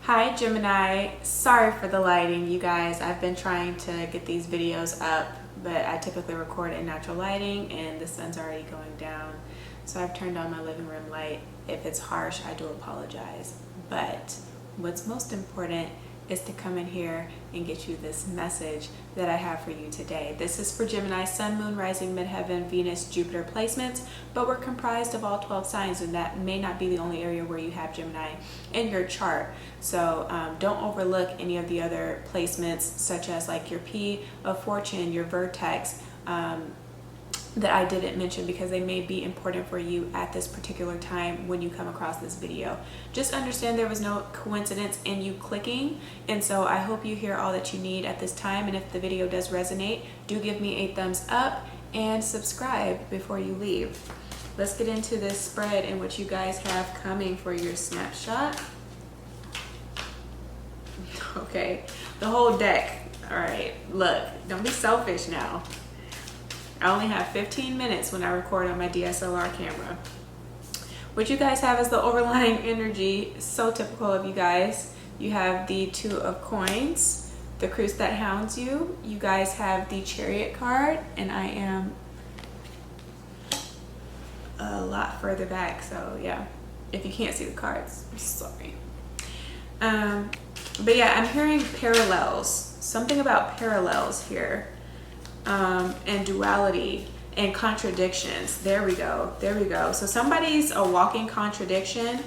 Hi Gemini, sorry for the lighting you guys. I've been trying to get these videos up, but I typically record in natural lighting and the sun's already going down. So I've turned on my living room light. If it's harsh, I do apologize. But what's most important is to come in here and get you this message that I have for you today. This is for Gemini, Sun, Moon, Rising, Midheaven, Venus, Jupiter placements, but we're comprised of all 12 signs, and that may not be the only area where you have Gemini in your chart. So don't overlook any of the other placements, such as like your P of Fortune, your vertex, that I didn't mention because they may be important for you at this particular time when you come across this video. Just understand there was no coincidence in you clicking, and so I hope you hear all that you need at this time. And if the video does resonate, do give me a thumbs up and subscribe before you leave. Let's get into this spread and what you guys have coming for your snapshot. Okay, the whole deck. All right, look, don't be selfish now. I only have 15 minutes when I record on my DSLR camera. What you guys have is the overlying energy, so typical of you guys. You have the Two of Coins, the Cruise that hounds you. You guys have the Chariot card, and I am a lot further back, so yeah. If you can't see the cards, I'm sorry. But yeah, I'm hearing parallels. Something about parallels here. And duality and contradictions. There we go. There we go. So somebody's a walking contradiction,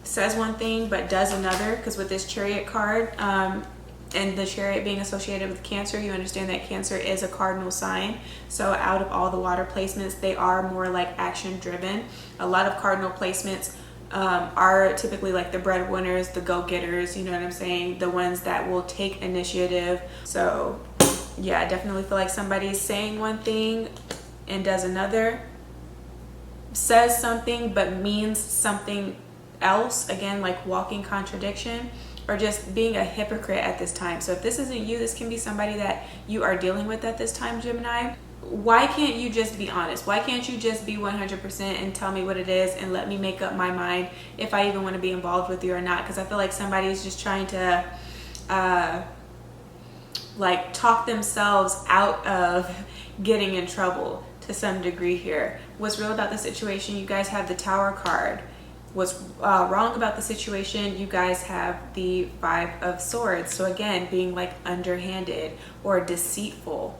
says one thing but does another, because with this Chariot card and the Chariot being associated with Cancer, you understand that Cancer is a cardinal sign. So out of all the water placements, they are more like action driven. A lot of cardinal placements are typically like the breadwinners, the go-getters, you know what I'm saying? The ones that will take initiative. So yeah, I definitely feel like somebody's saying one thing and does another, says something but means something else, again, like walking contradiction, or just being a hypocrite at this time. So if this isn't you, this can be somebody that you are dealing with at this time, Gemini. Why can't you just be honest? Why can't you just be 100% and tell me what it is and let me make up my mind if I even want to be involved with you or not? Because I feel like somebody's just trying to like talk themselves out of getting in trouble to some degree here. What's real about the situation? You guys have the Tower card. What's wrong about the situation? You guys have the Five of Swords. So again, being like underhanded or deceitful.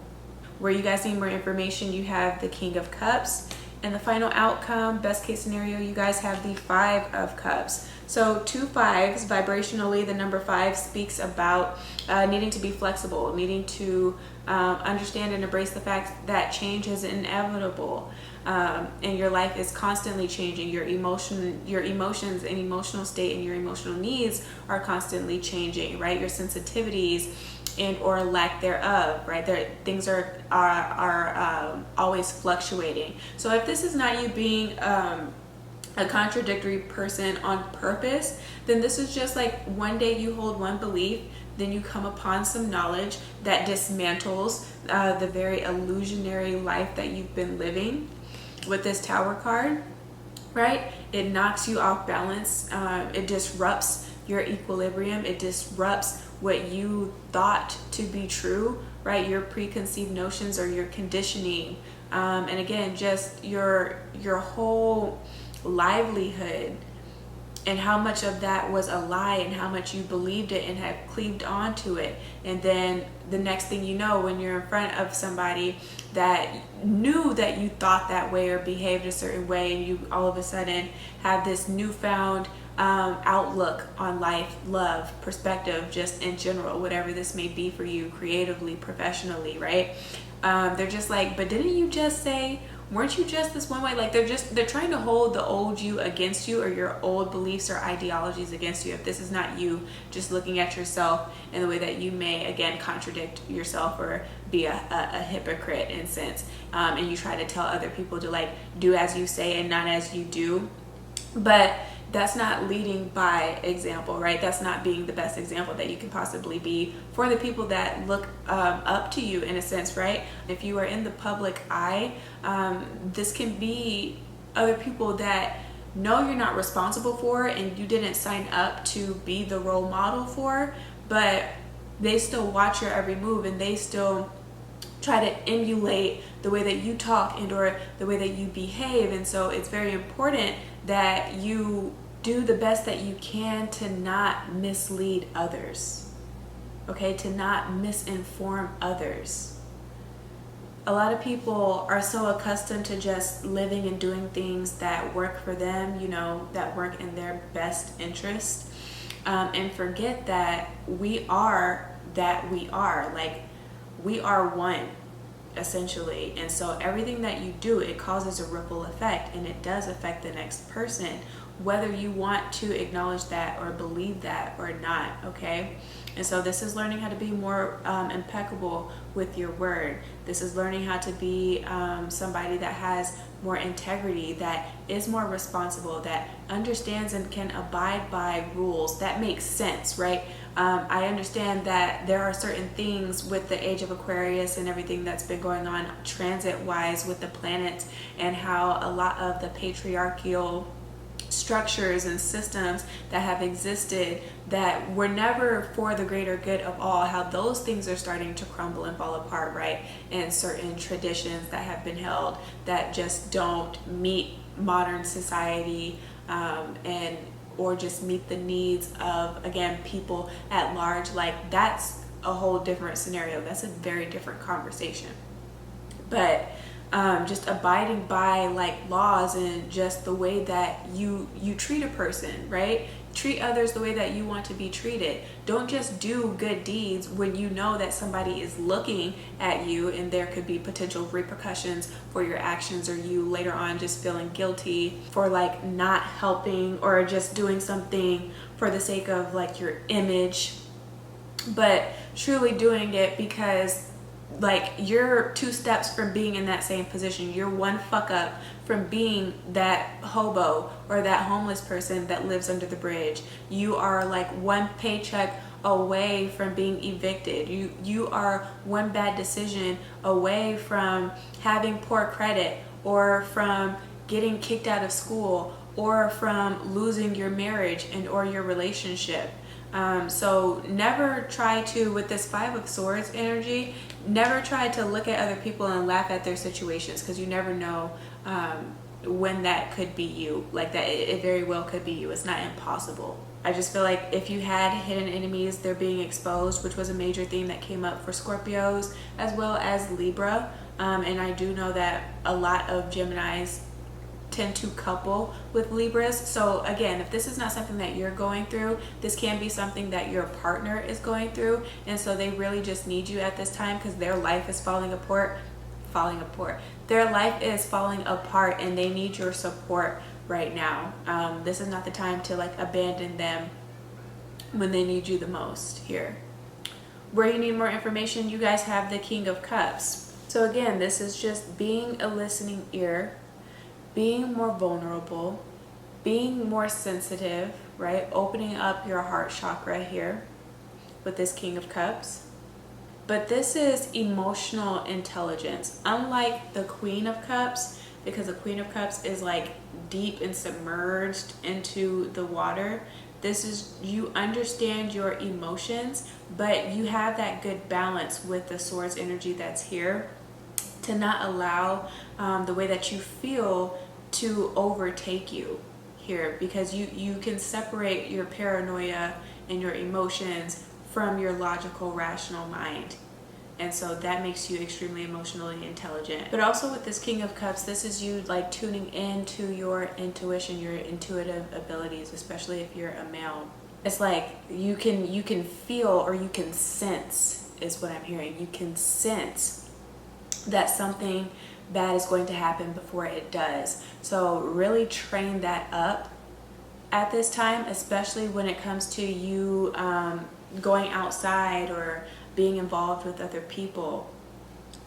Where you guys need more information, you have the King of Cups. And the final outcome, best case scenario, you guys have the Five of Cups. So 2 5s, vibrationally, the number 5 speaks about needing to be flexible, needing to understand and embrace the fact that change is inevitable. And your life is constantly changing. Your emotions and emotional state and your emotional needs are constantly changing, right? Your sensitivities and or lack thereof, right? Things are always fluctuating. So if this is not you being a contradictory person on purpose, then this is just like one day you hold one belief, then you come upon some knowledge that dismantles the very illusionary life that you've been living with this Tower card, right? It knocks you off balance. It disrupts your equilibrium. It disrupts what you thought to be true, right? Your preconceived notions or your conditioning. And again, just your whole livelihood and how much of that was a lie and how much you believed it and have cleaved onto it. And then the next thing you know, when you're in front of somebody that knew that you thought that way or behaved a certain way, and you all of a sudden have this newfound outlook on life, love, perspective, just in general, whatever this may be for you creatively, professionally, right? They're just like, but didn't you just say, weren't you just this one way? Like they're trying to hold the old you against you, or your old beliefs or ideologies against you. If this is not you, just looking at yourself in the way that you may, again, contradict yourself or be a hypocrite in a sense. And you try to tell other people to like do as you say and not as you do. But that's not leading by example, right? That's not being the best example that you can possibly be for the people that look up to you in a sense, right? If you are in the public eye, this can be other people that know you're not responsible for and you didn't sign up to be the role model for, but they still watch your every move and they still try to emulate the way that you talk and or the way that you behave. And so it's very important that you do the best that you can to not mislead others, okay, to not misinform others. A lot of people are so accustomed to just living and doing things that work for them, you know, that work in their best interest, and forget that we are like, we are one, essentially. And so everything that you do, it causes a ripple effect, and it does affect the next person, whether you want to acknowledge that or believe that or not, okay? And so this is learning how to be more impeccable with your word. This is learning how to be somebody that has more integrity, that is more responsible, that understands and can abide by rules that make sense, right? I understand that there are certain things with the age of Aquarius and everything that's been going on transit-wise with the planets, and how a lot of the patriarchal structures and systems that have existed that were never for the greater good of all, how those things are starting to crumble and fall apart, right? And certain traditions that have been held that just don't meet modern society, and or just meet the needs of, again, people at large. Like, that's a whole different scenario. That's a very different conversation. But just abiding by like laws and just the way that you treat a person, right? Treat others the way that you want to be treated. Don't just do good deeds when you know that somebody is looking at you and there could be potential repercussions for your actions, or you later on just feeling guilty for like not helping or just doing something for the sake of like your image, but truly doing it because like you're 2 steps from being in that same position. You're 1 fuck up from being that hobo or that homeless person that lives under the bridge. You are like 1 paycheck away from being evicted. You are 1 bad decision away from having poor credit, or from getting kicked out of school, or from losing your marriage and or your relationship. So never try to, with this 5 of Swords energy, never try to look at other people and laugh at their situations, because you never know when that could be you. Like that, it very well could be you. It's not impossible. I just feel like if you had hidden enemies, they're being exposed, which was a major theme that came up for Scorpios as well as Libra. And I do know that a lot of Geminis tend to couple with Libras. So again, if this is not something that you're going through, this can be something that your partner is going through, and so they really just need you at this time because their life is falling apart. Their life is falling apart and they need your support right now. This is not the time to like abandon them when they need you the most here. Where you need more information, you guys have the King of Cups. So again, this is just being a listening ear, being more vulnerable, being more sensitive, right? Opening up your heart chakra here with this King of Cups. But this is emotional intelligence. Unlike the Queen of Cups, because the Queen of Cups is like deep and submerged into the water. This is, you understand your emotions, but you have that good balance with the Swords energy that's here, to not allow the way that you feel to overtake you here, because you can separate your paranoia and your emotions from your logical, rational mind. And so that makes you extremely emotionally intelligent. But also with this King of Cups, this is you like tuning into your intuition, your intuitive abilities, especially if you're a male. It's like you can feel, or you can sense, is what I'm hearing. You can sense that something bad is going to happen before it does. So really train that up at this time, especially when it comes to you going outside or being involved with other people,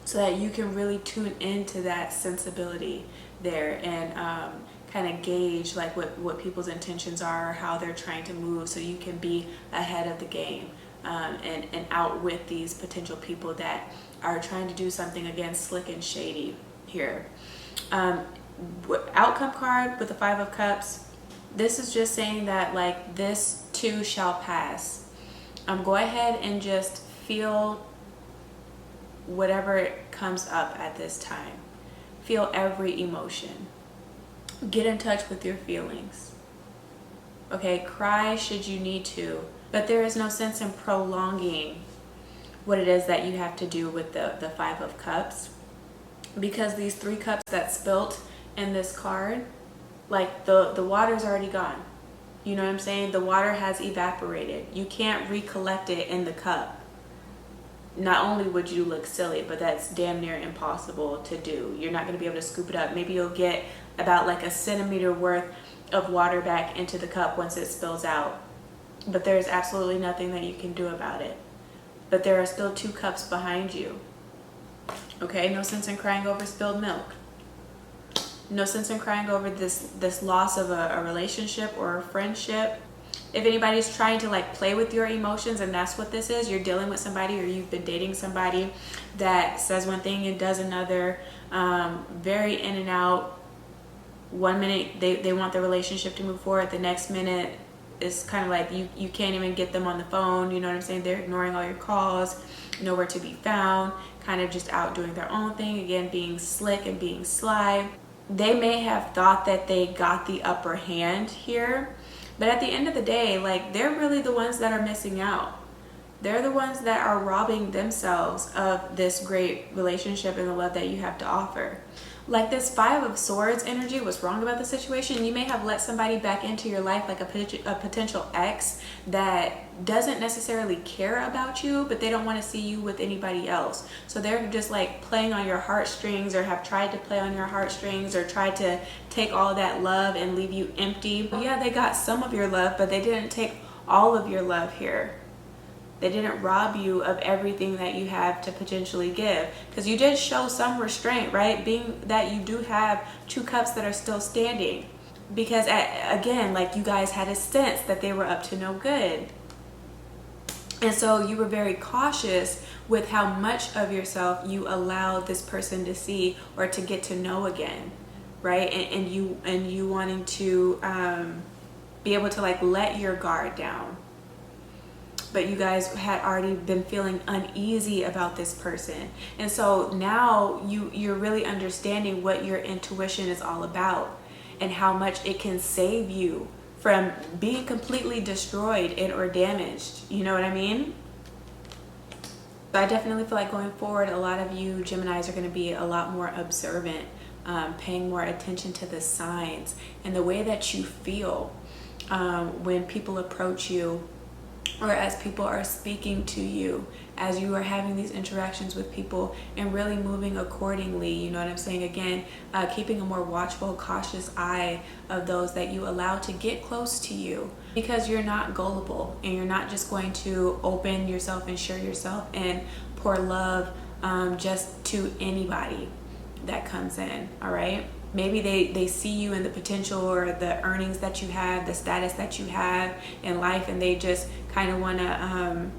so that you can really tune into that sensibility there and kind of gauge like what people's intentions are, how they're trying to move, so you can be ahead of the game and outwit these potential people that are trying to do something, again, slick and shady here. outcome card with the 5 of Cups, this is just saying that like this too shall pass. Go ahead and just feel whatever comes up at this time. Feel every emotion. Get in touch with your feelings. Okay, cry should you need to, but there is no sense in prolonging what it is that you have to do with the 5 of Cups, because these 3 cups that spilt in this card, like the water's already gone. You know what I'm saying? The water has evaporated. You can't recollect it in the cup. Not only would you look silly, but that's damn near impossible to do. You're not going to be able to scoop it up. Maybe you'll get about like a centimeter worth of water back into the cup once it spills out. But there's absolutely nothing that you can do about it. But there are still 2 cups behind you. Okay, no sense in crying over spilled milk. No sense in crying over this loss of a relationship or a friendship. If anybody's trying to like play with your emotions, and that's what this is, you're dealing with somebody or you've been dating somebody that says one thing and does another, very in and out. One minute they want the relationship to move forward, the next minute it's kind of like you can't even get them on the phone. You know what I'm saying? They're ignoring all your calls, nowhere to be found, kind of just out doing their own thing, again being slick and being sly. They may have thought that they got the upper hand here, but at the end of the day, like, they're really the ones that are missing out. They're the ones that are robbing themselves of this great relationship and the love that you have to offer. Like this 5 of Swords energy, what's wrong about the situation? You may have let somebody back into your life, like a potential ex that doesn't necessarily care about you, but they don't want to see you with anybody else. So they're just like playing on your heartstrings, or have tried to play on your heartstrings, or tried to take all that love and leave you empty. Yeah, they got some of your love, but they didn't take all of your love here. They didn't rob you of everything that you have to potentially give, because you did show some restraint, right? Being that you do have 2 cups that are still standing, because again, like, you guys had a sense that they were up to no good. And so you were very cautious with how much of yourself you allowed this person to see or to get to know again, right? And you wanting to be able to like let your guard down. But you guys had already been feeling uneasy about this person. And so now you're really understanding what your intuition is all about and how much it can save you from being completely destroyed and or damaged. You know what I mean? So I definitely feel like going forward, a lot of you Geminis are going to be a lot more observant, paying more attention to the signs and the way that you feel when people approach you, or as people are speaking to you, as you are having these interactions with people, and really moving accordingly. You know what I'm saying? Again, keeping a more watchful, cautious eye of those that you allow to get close to you, because you're not gullible, and you're not just going to open yourself and share yourself and pour love just to anybody that comes in. All right, maybe they see you in the potential or the earnings that you have, the status that you have in life, and they just kind of want to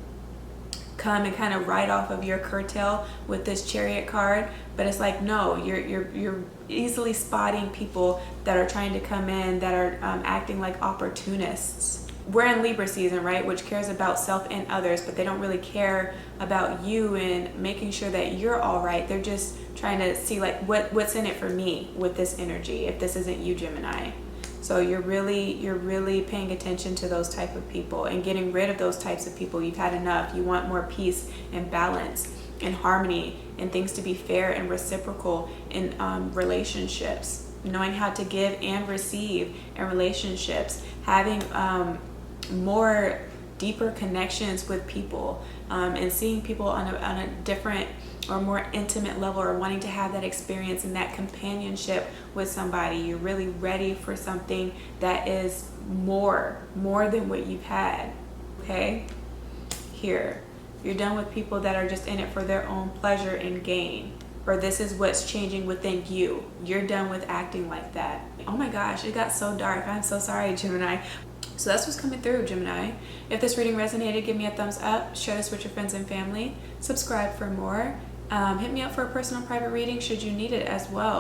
come and kind of ride off of your curtail with this Chariot card. But it's like, no, you're easily spotting people that are trying to come in that are acting like opportunists. We're in Libra season, right, which cares about self and others, but they don't really care about you and making sure that you're all right. They're just trying to see like what's in it for me with this energy, if this isn't you, Gemini. So you're really paying attention to those type of people and getting rid of those types of people. You've had enough. You want more peace and balance and harmony and things to be fair and reciprocal in relationships. Knowing how to give and receive in relationships. Having more deeper connections with people, and seeing people on a different or more intimate level, or wanting to have that experience and that companionship with somebody. You're really ready for something that is more than what you've had. Okay, here you're done with people that are just in it for their own pleasure and gain, or this is what's changing within you. You're done with acting like that. Oh my gosh, it got so dark. I'm so sorry, Gemini. So that's what's coming through, Gemini. If this reading resonated, give me a thumbs up, share this with your friends and family, subscribe for more. Hit me up for a personal private reading should you need it as well.